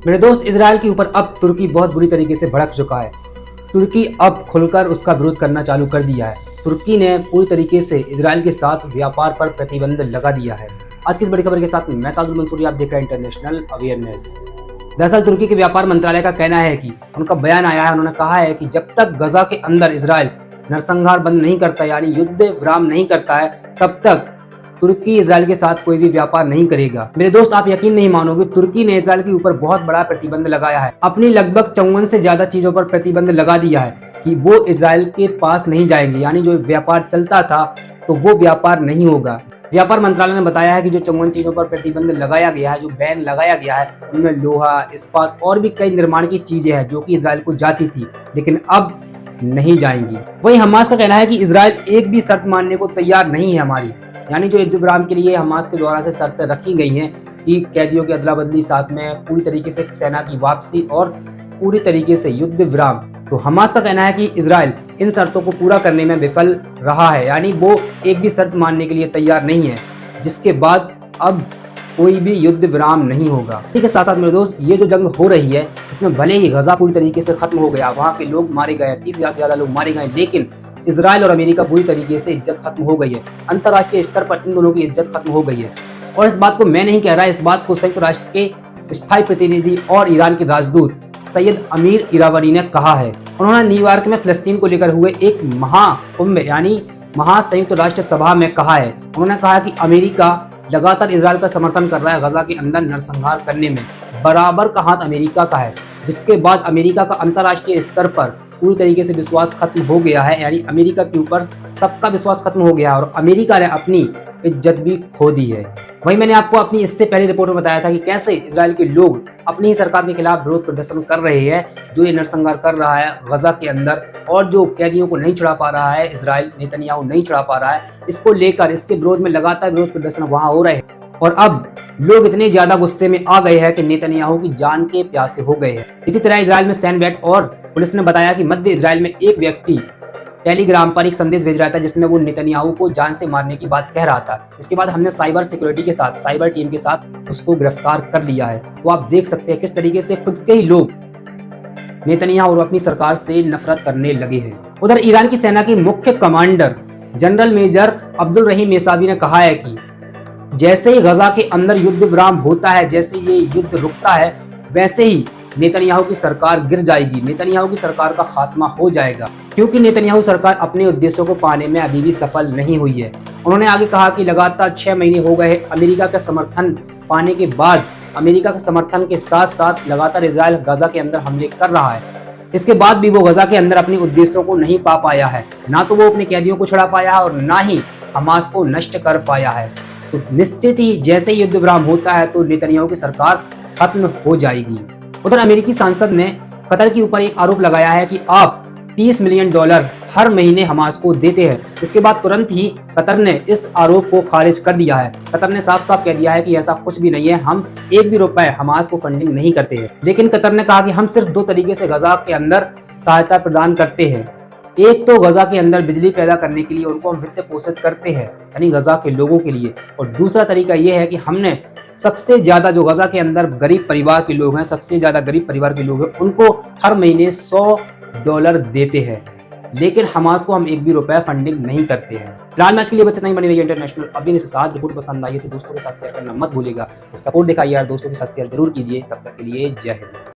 मेरे दोस्त, इजराइल के ऊपर अब तुर्की बहुत बुरी तरीके से भड़क चुका है। तुर्की अब खुलकर उसका विरोध करना चालू कर दिया है। तुर्की ने पूरी तरीके से इजराइल के साथ व्यापार पर प्रतिबंध लगा दिया है। आज की इस बड़ी खबर के साथ मैं ताजुल मंसूरी, आप देख रहे हैं इंटरनेशनल अवेयरनेस। दरअसल तुर्की के व्यापार मंत्रालय का कहना है कि उनका बयान आया है, उन्होंने कहा है कि जब तक गजा के अंदर इजराइल नरसंहार बंद नहीं करता, यानी युद्ध विराम नहीं करता है, तब तक तुर्की इजराइल के साथ कोई भी व्यापार नहीं करेगा। मेरे दोस्त, आप यकीन नहीं मानोगे, तुर्की ने इजराइल के ऊपर बहुत बड़ा प्रतिबंध लगाया है। अपनी लगभग 54 से ज्यादा चीजों पर प्रतिबंध लगा दिया है कि वो इजराइल के पास नहीं जाएंगे, यानी जो व्यापार चलता था तो वो व्यापार नहीं होगा। व्यापार मंत्रालय ने बताया है कि जो 54 चीजों पर प्रतिबंध लगाया गया है, जो बैन लगाया गया है, उनमें लोहा, इस्पात और भी कई निर्माण की चीजें हैं जो कि इजराइल को जाती थी, लेकिन अब नहीं जाएंगी। वहीं हमास का कहना है कि इजराइल एक भी शर्त मानने को तैयार नहीं है हमारी, यानी जो युद्ध विराम के लिए हमास के द्वारा से शर्तें रखी गई हैं कि कैदियों की अदला बदली, साथ में पूरी तरीके से सेना की वापसी और पूरी तरीके से युद्ध विराम, तो हमास का कहना है कि इजराइल इन शर्तों को पूरा करने में विफल रहा है, यानी वो एक भी शर्त मानने के लिए तैयार नहीं है, जिसके बाद अब कोई भी युद्ध विराम नहीं होगा। इसी के साथ साथ मेरे दोस्त, ये जो जंग हो रही है इसमें भले ही गजा पूरी तरीके से खत्म हो गया, वहाँ के लोग मारे गए, 30,000 से ज्यादा लोग मारे गए, लेकिन इजराइल और अमेरिका पूरी तरीके से इज्जत खत्म हो गई है। अंतर्राष्ट्रीय स्तर पर इन दोनों की इज्जत खत्म हो गई है। और इस बात को मैं नहीं कह रहा, इस बात को संयुक्त राष्ट्र के स्थायी प्रतिनिधि और ईरान के राजदूत सैयद अमीर इरावानी ने कहा है। उन्होंने न्यूयॉर्क में फिलिस्तीन को लेकर हुए एक महाकुंभ यानी महासंयुक्त राष्ट्र सभा में कहा है। उन्होंने कहा कि अमेरिका लगातार इजराइल का समर्थन कर रहा है गजा के अंदर नरसंहार करने में, बराबर का हाथ अमेरिका का है, जिसके बाद अमेरिका का अंतर्राष्ट्रीय स्तर पर पूरी तरीके से विश्वास खत्म हो गया है, यानी अमेरिका के ऊपर सबका विश्वास खत्म हो गया है और अमेरिका ने अपनी इज्जत भी खो दी है। वहीं मैंने आपको अपनी इससे पहले रिपोर्ट में बताया था कि कैसे इजराइल के लोग अपनी ही सरकार के खिलाफ विरोध प्रदर्शन कर रहे हैं, जो ये नरसंहार कर रहा है गजा के अंदर और जो कैदियों को नहीं छुड़ा पा रहा है, इजराइल नेतन्याहू नहीं छुड़ा पा रहा है, इसको लेकर इसके विरोध में लगातार विरोध प्रदर्शन वहां हो रहे हैं। और अब लोग इतने ज्यादा गुस्से में आ गए हैं कि नेतन्याहू की जान के प्यासे हो गए हैं। इसी तरह इजराइल में सैनबैट और पुलिस ने बताया कि मध्य इजराइल में एक व्यक्ति टेलीग्राम पर एक संदेश भेज रहा था जिसमें वो नेतन्याहू को जान से मारने की बात कह रहा था। इसके बाद हमने साइबर सिक्योरिटी के साथ, साइबर टीम के साथ उसको गिरफ्तार कर लिया है। तो आप देख सकते हैं किस तरीके से खुद के ही लोग नेतन्याहू और अपनी सरकार से नफरत करने लगे हैं। उधर ईरान की सेना के मुख्य कमांडर जनरल मेजर अब्दुल रहीम मेसावी ने कहा है कि जैसे ही गजा के अंदर युद्ध विराम होता है, जैसे ये युद्ध रुकता है, वैसे ही नेतन्याहू की सरकार गिर जाएगी, नेतन्याहू की सरकार का खात्मा हो जाएगा, क्योंकि नेतन्याहू सरकार अपने उद्देश्यों को पाने में अभी भी सफल नहीं हुई है। उन्होंने आगे कहा कि लगातार 6 महीने हो गए अमेरिका का समर्थन पाने के बाद, अमेरिका के समर्थन के साथ साथ लगातार इजराइल गजा के अंदर हमले कर रहा है, इसके बाद भी वो गजा के अंदर अपने उद्देश्यों को नहीं पा पाया है, ना तो वो अपने कैदियों को छुड़ा पाया है और ना ही हमास को नष्ट कर पाया है। तो निश्चित ही जैसे ही युद्ध विराम होता है तो नेतन्याहू की सरकार खत्म हो जाएगी। उधर अमेरिकी सांसद ने कतर के ऊपर एक आरोप लगाया है कि आप $30 मिलियन हर महीने हमास को देते हैं। इसके बाद तुरंत ही कतर ने इस आरोप को खारिज कर दिया है। कतर ने साफ साफ कह दिया है कि ऐसा कुछ भी नहीं है, हम एक भी रुपए हमास को फंडिंग नहीं करते हैं। लेकिन कतर ने कहा कि हम सिर्फ 2 तरीके से गजा के अंदर सहायता प्रदान करते हैं। एक तो गजा के अंदर बिजली पैदा करने के लिए उनको हम वित्त पोषित करते हैं, यानी गजा के लोगों के लिए, और दूसरा तरीका यह है कि हमने सबसे ज्यादा जो गजा के अंदर गरीब परिवार के लोग हैं, सबसे ज्यादा गरीब परिवार के लोग हैं, उनको हर महीने $100 देते हैं, लेकिन हमास को हम एक भी रुपया फंडिंग नहीं करते हैं। फिलहाल मैच के लिए बस इतना ही। बनी रही इंटरनेशनल अवेयरनेस के साथ। रिपोर्ट पसंद आई है तो दोस्तों के साथ शेयर करना मत भूलिएगा। तो सपोर्ट दिखाइए यार, दोस्तों के साथ शेयर जरूर कीजिए। तब तक के लिए जय हिंद।